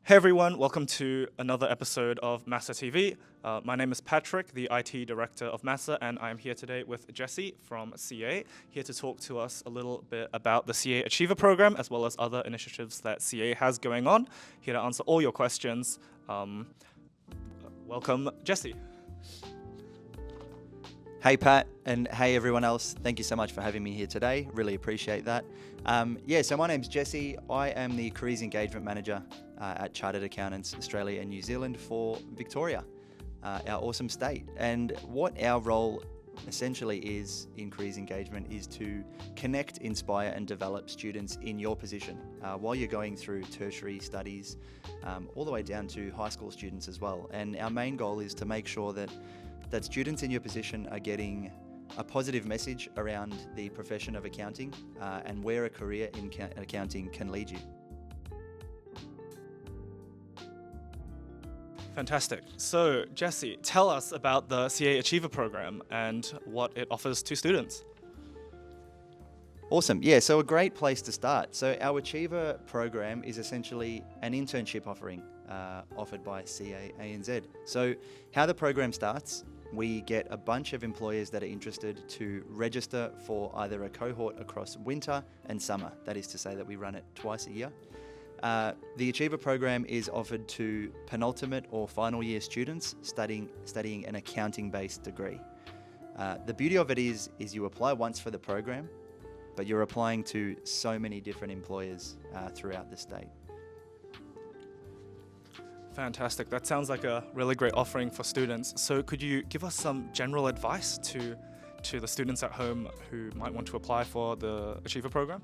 Hey everyone, welcome to another episode of MASA TV. My name is Patrick, the IT Director of MASA, and I am here today with Jesse from CA, here to talk to us a little bit about the CA Achiever Program, as well as other initiatives that CA has going on. Here to answer all your questions. Welcome, Jesse. Hey Pat, and hey everyone else. Thank you so much for having me here today. Really appreciate that. So my name's Jesse. I am the Careers Engagement Manager at Chartered Accountants Australia and New Zealand for Victoria, our awesome state. And what our role essentially is in careers engagement is to connect, inspire and develop students in your position while you're going through tertiary studies, all the way down to high school students as well. And our main goal is to make sure that students in your position are getting a positive message around the profession of accounting and where a career in accounting can lead you. Fantastic. So, Jesse, tell us about the CA Achiever Program and what it offers to students. Awesome. Yeah, so a great place to start. So our Achiever program is essentially an internship offering offered by CA ANZ. So how the program starts, we get a bunch of employers that are interested to register for either a cohort across winter and summer. That is to say that we run it twice a year. The Achiever program is offered to penultimate or final year students studying an accounting-based degree. The beauty of it is you apply once for the program, but you're applying to so many different employers throughout the state. Fantastic. That sounds like a really great offering for students. So could you give us some general advice to the students at home who might want to apply for the Achiever program?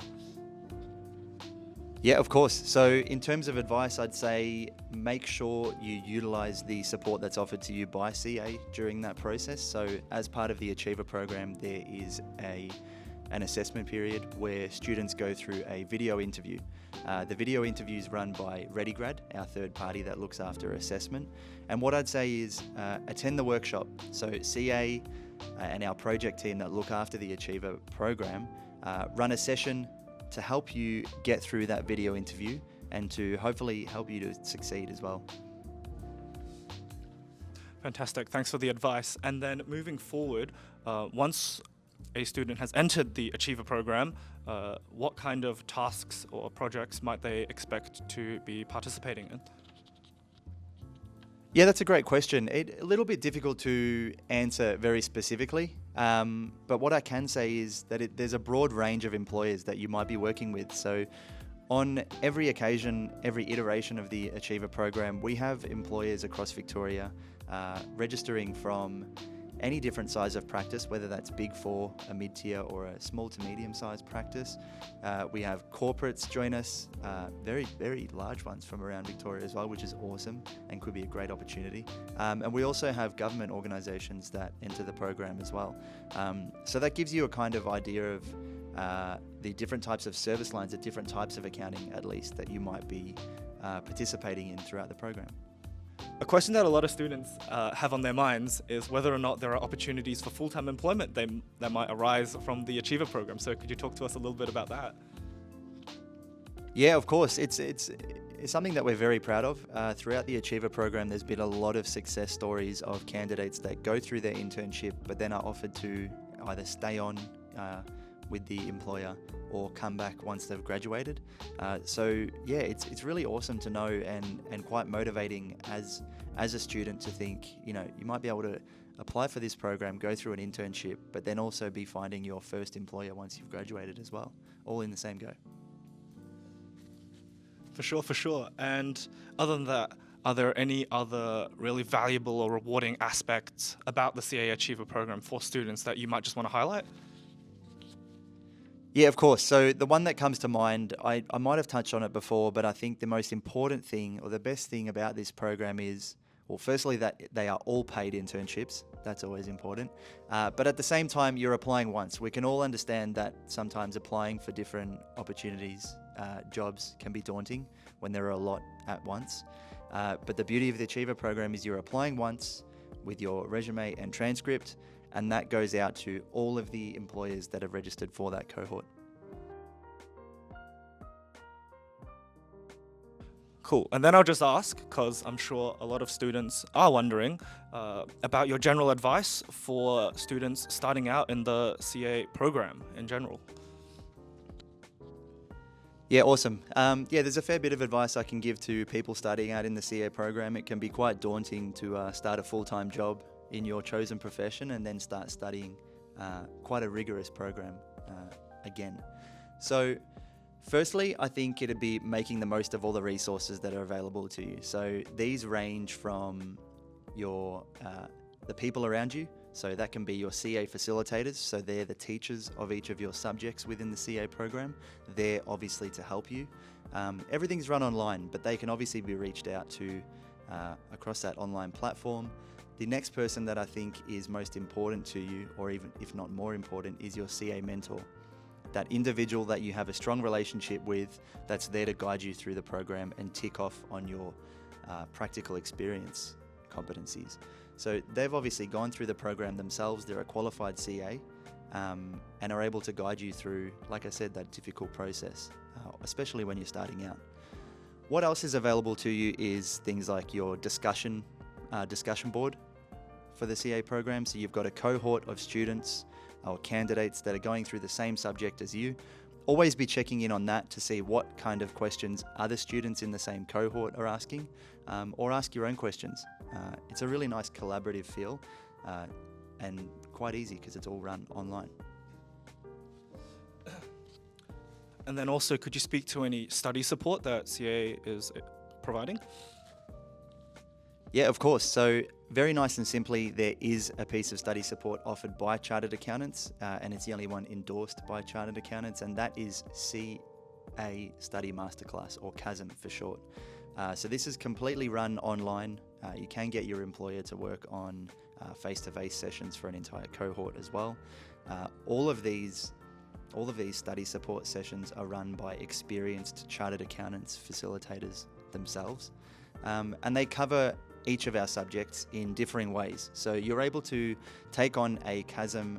Yeah, of course. So in terms of advice, I'd say make sure you utilize the support that's offered to you by CA during that process. So as part of the Achiever program, there is an assessment period where students go through a video interview. The video interview is run by ReadyGrad, our third party that looks after assessment. And what I'd say is attend the workshop. So CA and our project team that look after the Achiever program run a session to help you get through that video interview and to hopefully help you to succeed as well. Fantastic. Thanks for the advice. And then moving forward, once a student has entered the Achiever program, what kind of tasks or projects might they expect to be participating in? Yeah, that's a great question. A little bit difficult to answer very specifically, but what I can say is that there's a broad range of employers that you might be working with. So on every occasion, every iteration of the Achiever program, we have employers across Victoria registering from any different size of practice, whether that's Big Four, a mid-tier or a small to medium-sized practice. We have corporates join us, very, very large ones from around Victoria as well, which is awesome and could be a great opportunity. And we also have government organisations that enter the program as well. So that gives you a kind of idea of the different types of service lines, the different types of accounting, at least, that you might be participating in throughout the program. A question that a lot of students have on their minds is whether or not there are opportunities for full-time employment that might arise from the Achiever program. So could you talk to us a little bit about that? Yeah, of course. It's something that we're very proud of. Throughout the Achiever program, there's been a lot of success stories of candidates that go through their internship but then are offered to either stay on with the employer or come back once they've graduated. So yeah, it's really awesome to know and quite motivating as a student to think, you might be able to apply for this program, go through an internship, but then also be finding your first employer once you've graduated as well, all in the same go. For sure. And other than that, are there any other really valuable or rewarding aspects about the CA Achiever program for students that you might just want to highlight? Yeah, of course. So the one that comes to mind, I might have touched on it before, but I think the most important thing or the best thing about this program is, well, firstly, that they are all paid internships. That's always important. But at the same time, you're applying once. We can all understand that sometimes applying for different opportunities, jobs can be daunting when there are a lot at once. But the beauty of the Achiever program is you're applying once with your resume and transcript, and that goes out to all of the employers that have registered for that cohort. Cool. And then I'll just ask, because I'm sure a lot of students are wondering, about your general advice for students starting out in the CA program in general. Yeah, awesome. There's a fair bit of advice I can give to people starting out in the CA program. It can be quite daunting to start a full-time job in your chosen profession and then start studying quite a rigorous program again. So firstly, I think it'd be making the most of all the resources that are available to you. So these range from the people around you. So that can be your CA facilitators. So they're the teachers of each of your subjects within the CA program. They're obviously to help you. Everything's run online, but they can obviously be reached out to across that online platform. The next person that I think is most important to you, or even if not more important, is your CA mentor. That individual that you have a strong relationship with, that's there to guide you through the program and tick off on your practical experience competencies. So they've obviously gone through the program themselves. They're a qualified CA and are able to guide you through, like I said, that difficult process, especially when you're starting out. What else is available to you is things like your discussion board for the CA program. So you've got a cohort of students or candidates that are going through the same subject as you. Always be checking in on that to see what kind of questions other students in the same cohort are asking, or ask your own questions. It's a really nice collaborative feel and quite easy because it's all run online. And then also, could you speak to any study support that CA is providing? Yeah, of course. So very nice and simply, there is a piece of study support offered by Chartered Accountants, and it's the only one endorsed by Chartered Accountants, and that is CA Study Masterclass, or CASM for short. So this is completely run online. You can get your employer to work on face-to-face sessions for an entire cohort as well. All of these study support sessions are run by experienced Chartered Accountants facilitators themselves, and they cover each of our subjects in differing ways. So you're able to take on a CASM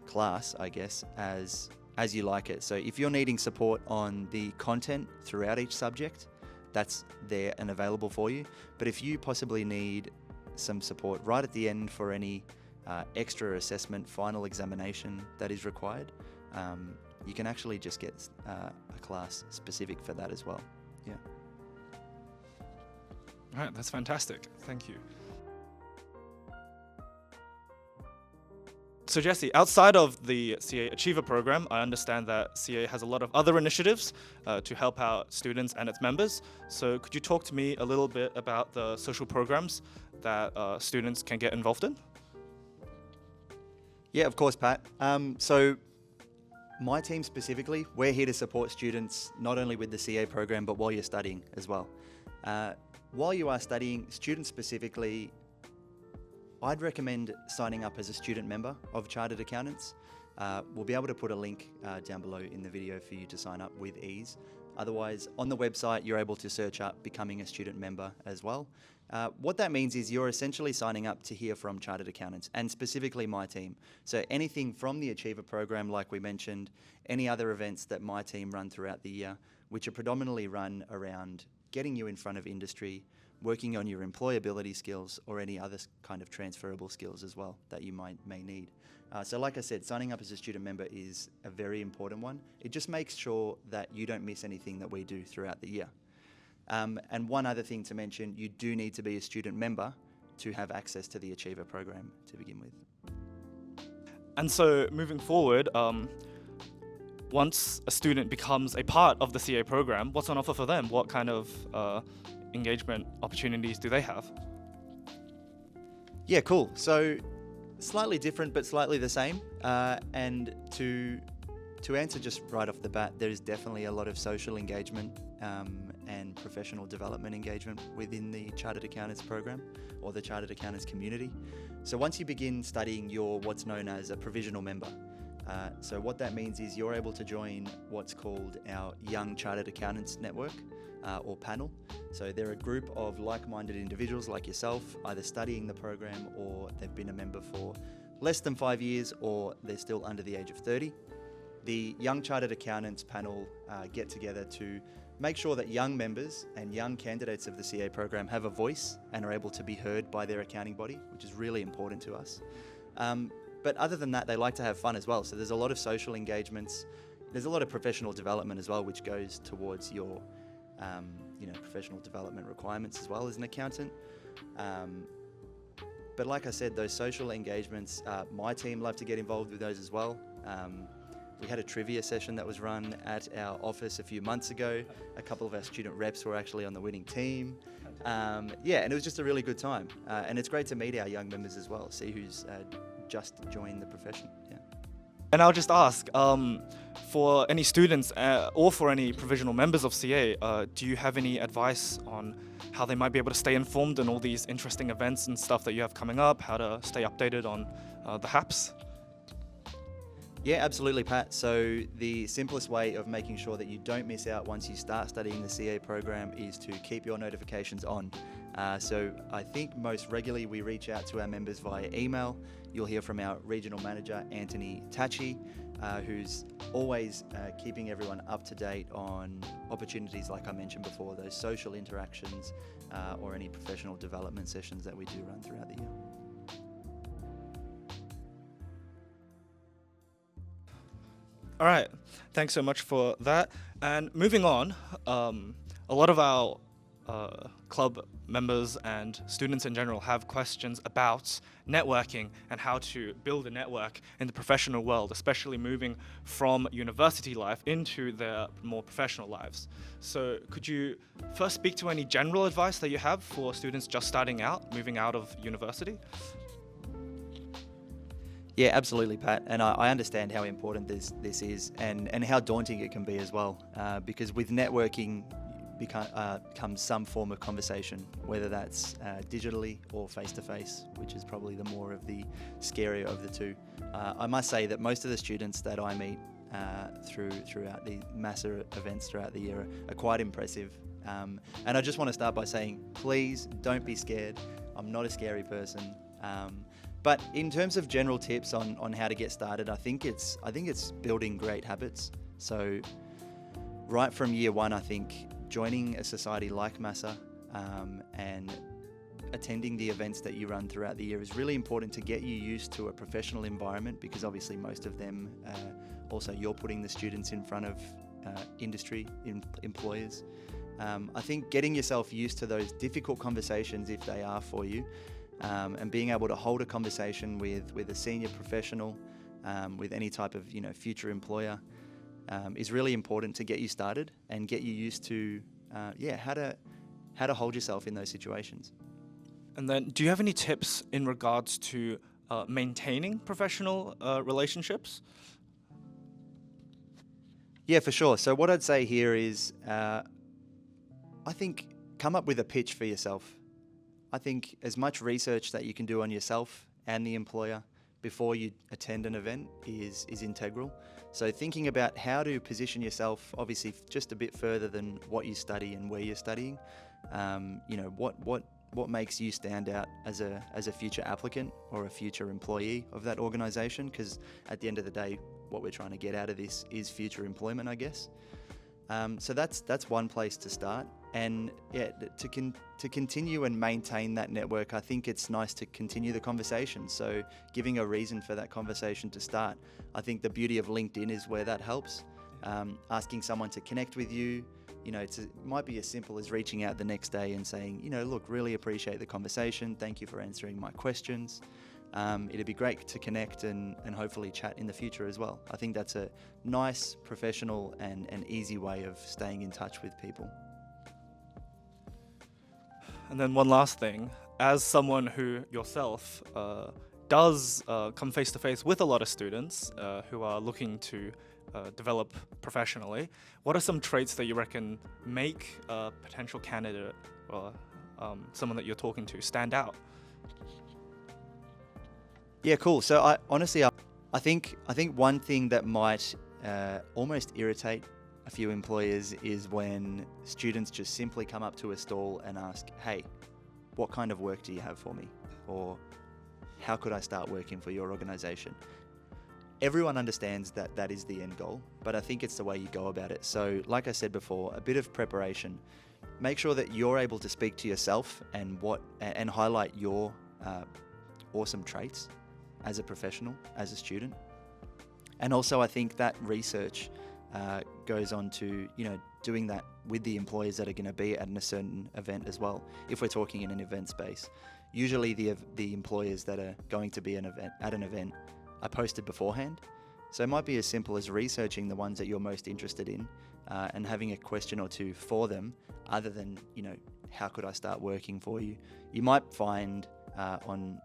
class, I guess, as you like it. So if you're needing support on the content throughout each subject, that's there and available for you. But if you possibly need some support right at the end for any extra assessment, final examination that is required, you can actually just get a class specific for that as well. Yeah. All right, that's fantastic. Thank you. So Jesse, outside of the CA Achiever program, I understand that CA has a lot of other initiatives to help out students and its members. So could you talk to me a little bit about the social programs that students can get involved in? Yeah, of course, Pat. So my team specifically, we're here to support students not only with the CA program, but while you're studying as well. While you are studying, students specifically, I'd recommend signing up as a student member of Chartered Accountants. We'll be able to put a link down below in the video for you to sign up with ease. Otherwise, on the website, you're able to search up becoming a student member as well. What that means is you're essentially signing up to hear from Chartered Accountants, and specifically my team. So anything from the Achiever program, like we mentioned, any other events that my team run throughout the year, which are predominantly run around getting you in front of industry, working on your employability skills, or any other kind of transferable skills as well that you may need. So like I said, signing up as a student member is a very important one. It just makes sure that you don't miss anything that we do throughout the year. And one other thing to mention, you do need to be a student member to have access to the Achiever program to begin with. And so moving forward, once a student becomes a part of the CA program, what's on offer for them? What kind of engagement opportunities do they have? Yeah, cool. So slightly different, but slightly the same. And to answer just right off the bat, there is definitely a lot of social engagement and professional development engagement within the Chartered Accountants program or the Chartered Accountants community. So once you begin studying, you're what's known as a provisional member. So what that means is you're able to join what's called our Young Chartered Accountants Network, or panel. So they're a group of like-minded individuals like yourself, either studying the program or they've been a member for less than 5 years or they're still under the age of 30. the Young Chartered Accountants panel get together to make sure that young members and young candidates of the CA program have a voice and are able to be heard by their accounting body, which is really important to us. But other than that, they like to have fun as well. So there's a lot of social engagements. There's a lot of professional development as well, which goes towards your professional development requirements as well as an accountant. But like I said, those social engagements, my team love to get involved with those as well. We had a trivia session that was run at our office a few months ago. A couple of our student reps were actually on the winning team. And it was just a really good time. And it's great to meet our young members as well, see who's just joined the profession. Yeah. And I'll just ask, for any students or for any provisional members of CA, do you have any advice on how they might be able to stay informed in all these interesting events and stuff that you have coming up, how to stay updated on the HAPs? Yeah, absolutely, Pat. So the simplest way of making sure that you don't miss out once you start studying the CA program is to keep your notifications on. So I think most regularly we reach out to our members via email. You'll hear from our regional manager, Anthony Tachi, who's always keeping everyone up to date on opportunities like I mentioned before, those social interactions or any professional development sessions that we do run throughout the year. All right, thanks so much for that. And moving on, a lot of our club members and students in general have questions about networking and how to build a network in the professional world, especially moving from university life into their more professional lives. So could you first speak to any general advice that you have for students just starting out, moving out of university? Yeah, absolutely, Pat. And I understand how important this is and how daunting it can be as well. Because with networking comes some form of conversation, whether that's digitally or face-to-face, which is probably the more of the scarier of the two. I must say that most of the students that I meet throughout the MASA events throughout the year are quite impressive. And I just want to start by saying, please don't be scared. I'm not a scary person. But in terms of general tips on how to get started, I think it's building great habits. So right from year one, I think joining a society like MASA and attending the events that you run throughout the year is really important to get you used to a professional environment, because obviously most of them also you're putting the students in front of industry employers. I think getting yourself used to those difficult conversations, if they are for you, and being able to hold a conversation with a senior professional, with any type of future employer, is really important to get you started and get you used to how to hold yourself in those situations. And then, do you have any tips in regards to maintaining professional relationships? Yeah, for sure. So what I'd say here is, I think come up with a pitch for yourself. I think as much research that you can do on yourself and the employer before you attend an event is integral. So thinking about how to position yourself, obviously just a bit further than what you study and where you're studying. What makes you stand out as a future applicant or a future employee of that organisation? Because at the end of the day, what we're trying to get out of this is future employment, I guess. So that's one place to start. And yeah, to continue and maintain that network, I think it's nice to continue the conversation. So giving a reason for that conversation to start. I think the beauty of LinkedIn is where that helps. Asking someone to connect with you, it might be as simple as reaching out the next day and saying, look, really appreciate the conversation. Thank you for answering my questions. It'd be great to connect and hopefully chat in the future as well. I think that's a nice, professional and easy way of staying in touch with people. And then one last thing, as someone who yourself does come face to face with a lot of students who are looking to develop professionally, what are some traits that you reckon make a potential candidate or someone that you're talking to stand out? Yeah, cool. So I think one thing that might almost irritate a few employers is when students just simply come up to a stall and ask, hey, what kind of work do you have for me? Or how could I start working for your organisation? everyone understands that that is the end goal, but I think it's the way you go about it. So like I said before, a bit of preparation. Make sure that you're able to speak to yourself and highlight your awesome traits as a professional, as a student. And also I think that research goes on to, doing that with the employers that are going to be at a certain event as well. If we're talking in an event space, usually the employers that are going to be at an event are posted beforehand. So it might be as simple as researching the ones that you're most interested in and having a question or two for them, other than, how could I start working for you? You might find on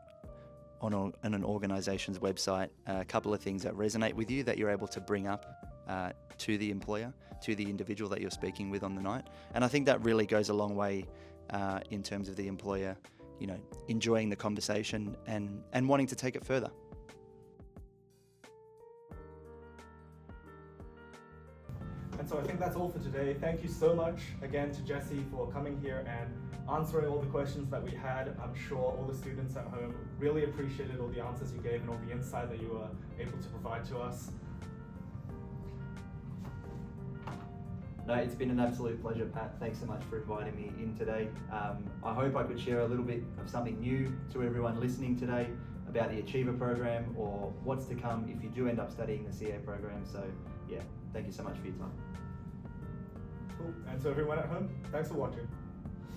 an organization's website a couple of things that resonate with you that you're able to bring up to the employer, to the individual that you're speaking with on the night. And I think that really goes a long way in terms of the employer, enjoying the conversation and wanting to take it further. And so I think that's all for today. Thank you so much again to Jesse for coming here and answering all the questions that we had. I'm sure all the students at home really appreciated all the answers you gave and all the insight that you were able to provide to us. No, it's been an absolute pleasure, Pat. Thanks so much for inviting me in today. I hope I could share a little bit of something new to everyone listening today about the Achiever program or what's to come if you do end up studying the CA program. So yeah, thank you so much for your time. Cool. And to everyone at home, thanks for watching.